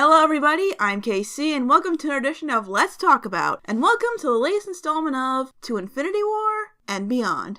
Hello everybody, I'm KC, and welcome to an edition of Let's Talk About, and welcome to the latest installment of To Infinity War and Beyond.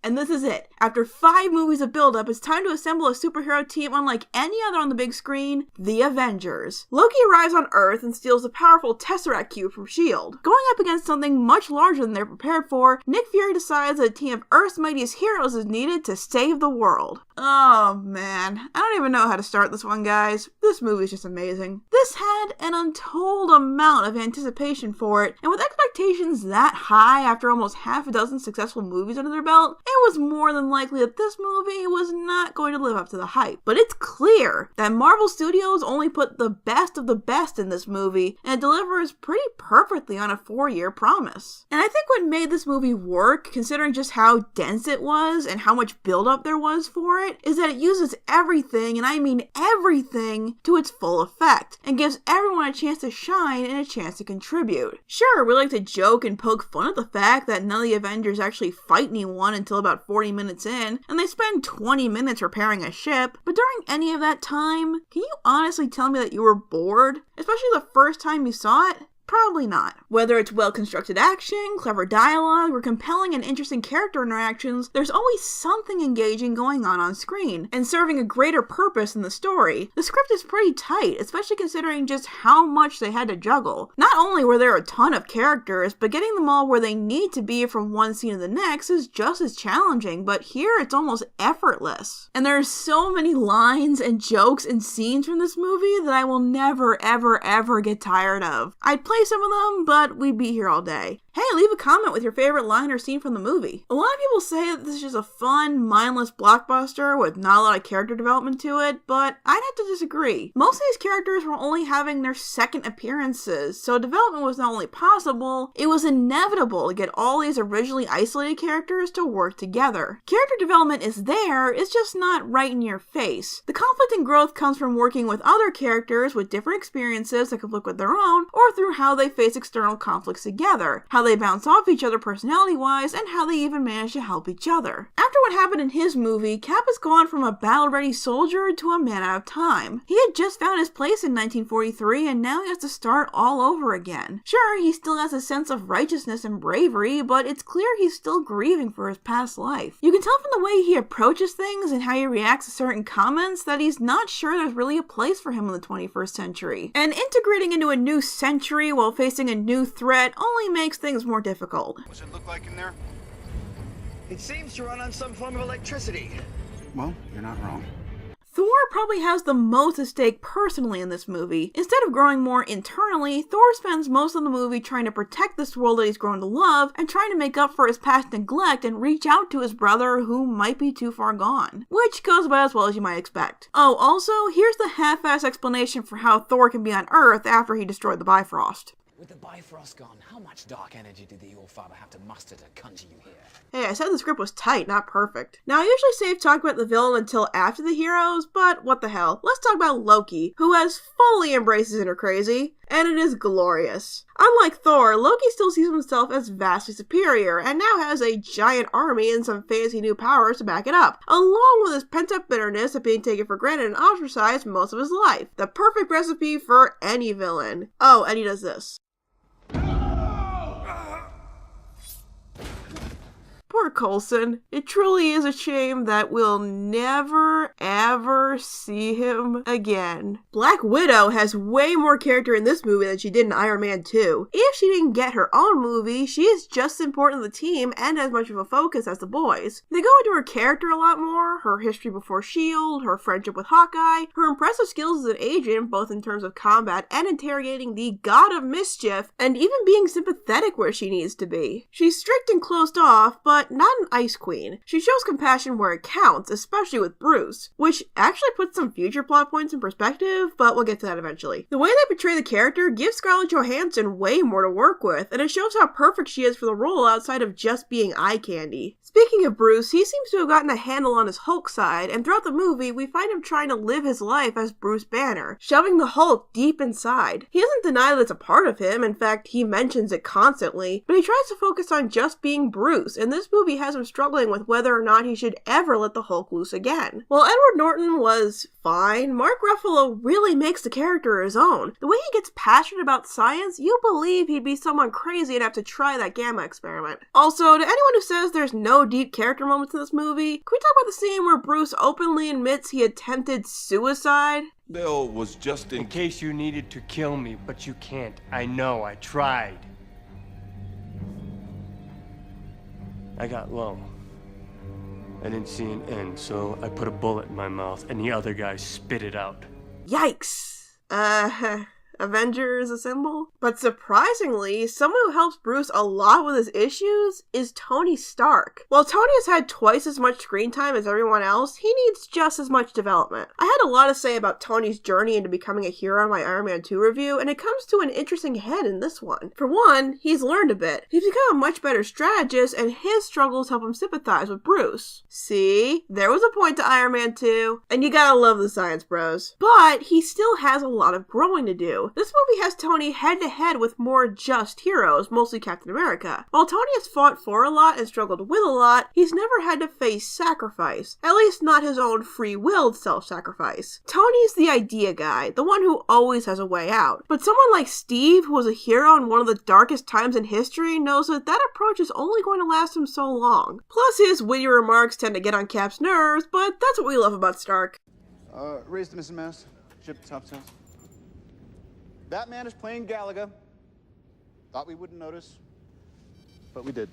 And this is it. After 5 movies of build-up, it's time to assemble a superhero team unlike any other on the big screen, the Avengers. Loki arrives on Earth and steals the powerful Tesseract cube from S.H.I.E.L.D. Going up against something much larger than they're prepared for, Nick Fury decides that a team of Earth's mightiest heroes is needed to save the world. Oh man, I don't even know how to start this one, guys. This movie is just amazing. This had an untold amount of anticipation for it, and with expectations that high after almost half a dozen successful movies under their belt, it was more than likely that this movie was not going to live up to the hype. But it's clear that Marvel Studios only put the best of the best in this movie, and it delivers pretty perfectly on a 4-year promise. And I think what made this movie work, considering just how dense it was and how much build-up there was for it, is that it uses everything, and I mean everything, to its full effect, and gives everyone a chance to shine and a chance to contribute. Sure, we like to joke and poke fun at the fact that none of the Avengers actually fight anyone until about 40 minutes in, and they spend 20 minutes repairing a ship, but during any of that time, can you honestly tell me that you were bored? Especially the first time you saw it? Probably not. Whether it's well-constructed action, clever dialogue, or compelling and interesting character interactions, there's always something engaging going on screen, and serving a greater purpose in the story. The script is pretty tight, especially considering just how much they had to juggle. Not only were there a ton of characters, but getting them all where they need to be from one scene to the next is just as challenging, but here it's almost effortless. And there are so many lines and jokes and scenes from this movie that I will never, ever get tired of. I'd play some of them, but we'd be here all day. Hey, leave a comment with your favorite line or scene from the movie. A lot of people say that this is just a fun, mindless blockbuster with not a lot of character development to it, but I'd have to disagree. Most of these characters were only having their second appearances, so development was not only possible, it was inevitable to get all these originally isolated characters to work together. Character development is there, it's just not right in your face. The conflict and growth comes from working with other characters with different experiences that conflict with their own, or through how they face external conflicts together, how they bounce off each other personality-wise, and how they even manage to help each other. After what happened in his movie, Cap has gone from a battle-ready soldier to a man out of time. He had just found his place in 1943, and now he has to start all over again. Sure, he still has a sense of righteousness and bravery, but it's clear he's still grieving for his past life. You can tell from the way he approaches things and how he reacts to certain comments that he's not sure there's really a place for him in the 21st century. And integrating into a new century while facing a new threat only makes things more difficult. What's it look like in there? It seems to run on some form of electricity. Well, you're not wrong. Thor probably has the most at stake personally in this movie. Instead of growing more internally, Thor spends most of the movie trying to protect this world that he's grown to love and trying to make up for his past neglect and reach out to his brother who might be too far gone. Which goes about as well as you might expect. Oh, also, here's the half-ass explanation for how Thor can be on Earth after he destroyed the Bifrost. With the Bifrost gone, how much dark energy did the All-Father have to muster to conjure you here? Hey, I said the script was tight, not perfect. Now, I usually save talk about the villain until after the heroes, but what the hell. Let's talk about Loki, who has fully embraced his inner crazy, and it is glorious. Unlike Thor, Loki still sees himself as vastly superior, and now has a giant army and some fancy new powers to back it up, along with his pent-up bitterness of being taken for granted and ostracized most of his life. The perfect recipe for any villain. Oh, and he does this. Poor Coulson. It truly is a shame that we'll never, ever see him again. Black Widow has way more character in this movie than she did in Iron Man 2. If she didn't get her own movie, she is just as important to the team and as much of a focus as the boys. They go into her character a lot more, her history before S.H.I.E.L.D., her friendship with Hawkeye, her impressive skills as an agent, both in terms of combat and interrogating the God of Mischief, and even being sympathetic where she needs to be. She's strict and closed off, but not not an Ice Queen. She shows compassion where it counts, especially with Bruce, which actually puts some future plot points in perspective, but we'll get to that eventually. The way they portray the character gives Scarlett Johansson way more to work with, and it shows how perfect she is for the role outside of just being eye candy. Speaking of Bruce, he seems to have gotten a handle on his Hulk side, and throughout the movie, we find him trying to live his life as Bruce Banner, shoving the Hulk deep inside. He doesn't deny that it's a part of him, in fact, he mentions it constantly, but he tries to focus on just being Bruce, and this movie has him struggling with whether or not he should ever let the Hulk loose again. While Edward Norton was fine, Mark Ruffalo really makes the character his own. The way he gets passionate about science, you believe he'd be someone crazy enough to try that gamma experiment. Also, to anyone who says there's no deep character moments in this movie, can we talk about the scene where Bruce openly admits he attempted suicide? Bill was just in case you needed to kill me, but you can't. I know, I tried. I got low. I didn't see an end, so I put a bullet in my mouth, and the other guy spit it out. Yikes. Avengers assemble? But surprisingly, someone who helps Bruce a lot with his issues is Tony Stark. While Tony has had twice as much screen time as everyone else, he needs just as much development. I had a lot to say about Tony's journey into becoming a hero in my Iron Man 2 review, and it comes to an interesting head in this one. For one, he's learned a bit. He's become a much better strategist, and his struggles help him sympathize with Bruce. See? There was a point to Iron Man 2, and you gotta love the science bros. But he still has a lot of growing to do. This movie has Tony head-to-head with more just heroes, mostly Captain America. While Tony has fought for a lot and struggled with a lot, he's never had to face sacrifice. At least not his own free-willed self-sacrifice. Tony's the idea guy, the one who always has a way out. But someone like Steve, who was a hero in one of the darkest times in history, knows that that approach is only going to last him so long. Plus, his witty remarks tend to get on Cap's nerves, but that's what we love about Stark. Raise the missing mouse. Ship topsails. That man is playing Galaga. Thought we wouldn't notice, but we did.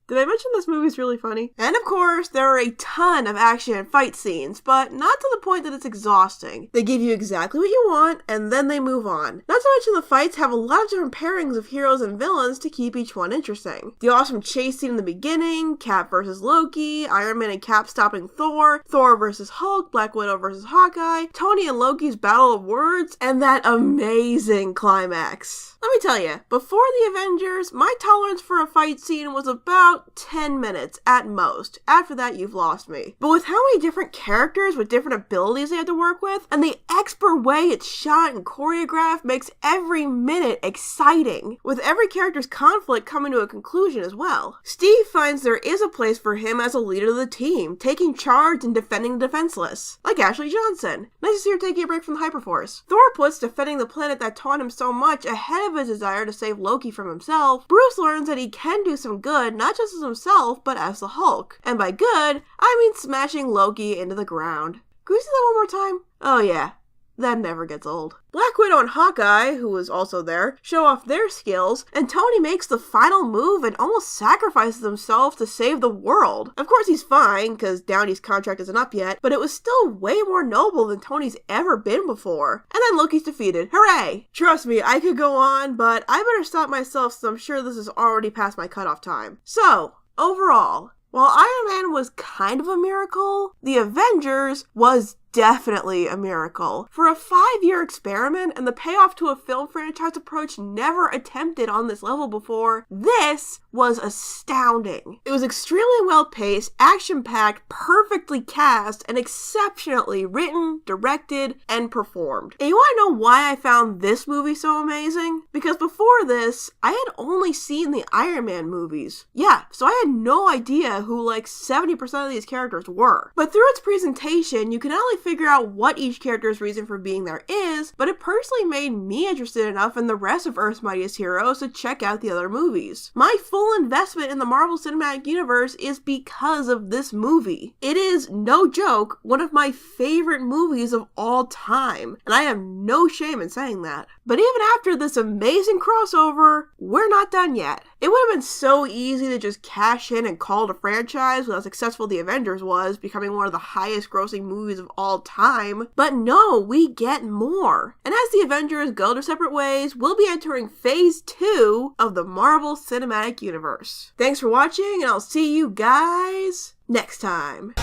Did I mention this movie's really funny? And of course, there are a ton of action and fight scenes, but not to the point that it's exhausting. They give you exactly what you want, and then they move on. Not to mention the fights have a lot of different pairings of heroes and villains to keep each one interesting. The awesome chase scene in the beginning, Cap versus Loki, Iron Man and Cap stopping Thor, Thor versus Hulk, Black Widow versus Hawkeye, Tony and Loki's battle of words, and that amazing climax. Let me tell you, before the Avengers, my tolerance for a fight scene was about 10 minutes at most. After that, you've lost me. But with how many different characters with different abilities they had to work with, and the expert way it's shot and choreographed makes every minute exciting, with every character's conflict coming to a conclusion as well. Steve finds there is a place for him as a leader of the team, taking charge and defending the defenseless. Like Ashley Johnson. Nice to see her taking a break from the Hyperforce. Thor puts defending the planet that taught him so much ahead of his desire to save Loki from himself. Bruce learns that he can do some good, not just as himself, but as the Hulk. And by good, I mean smashing Loki into the ground. Can we see that one more time? Oh yeah. That never gets old. Black Widow and Hawkeye, who was also there, show off their skills, and Tony makes the final move and almost sacrifices himself to save the world. Of course he's fine, because Downey's contract isn't up yet, but it was still way more noble than Tony's ever been before. And then Loki's defeated. Hooray! Trust me, I could go on, but I better stop myself since I'm sure this is already past my cutoff time. So, overall, while Iron Man was kind of a miracle, the Avengers was definitely a miracle. For a 5-year experiment and the payoff to a film franchise approach never attempted on this level before, this was astounding. It was extremely well paced, action-packed, perfectly cast, and exceptionally written, directed, and performed. And you want to know why I found this movie so amazing? Because before this, I had only seen the Iron Man movies. Yeah, so I had no idea who like 70% of these characters were. But through its presentation, you can not only figure out what each character's reason for being there is, but it personally made me interested enough in the rest of Earth's Mightiest Heroes to check out the other movies. My full investment in the Marvel Cinematic Universe is because of this movie. It is, no joke, one of my favorite movies of all time, and I have no shame in saying that. But even after this amazing crossover, we're not done yet. It would have been so easy to just cash in and call it a franchise with how successful The Avengers was, becoming one of the highest grossing movies of all all time. But no, we get more. And as the Avengers go their separate ways, we'll be entering Phase 2 of the Marvel Cinematic Universe. Thanks for watching, and I'll see you guys next time.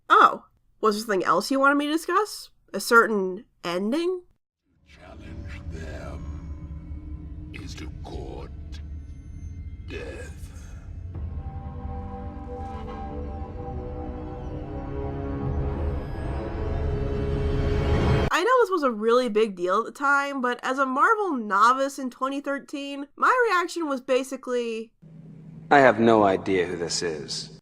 Oh, was there something else you wanted me to discuss? A certain ending? Challenge them is to court death. I know this was a really big deal at the time, but as a Marvel novice in 2013, my reaction was basically, I have no idea who this is.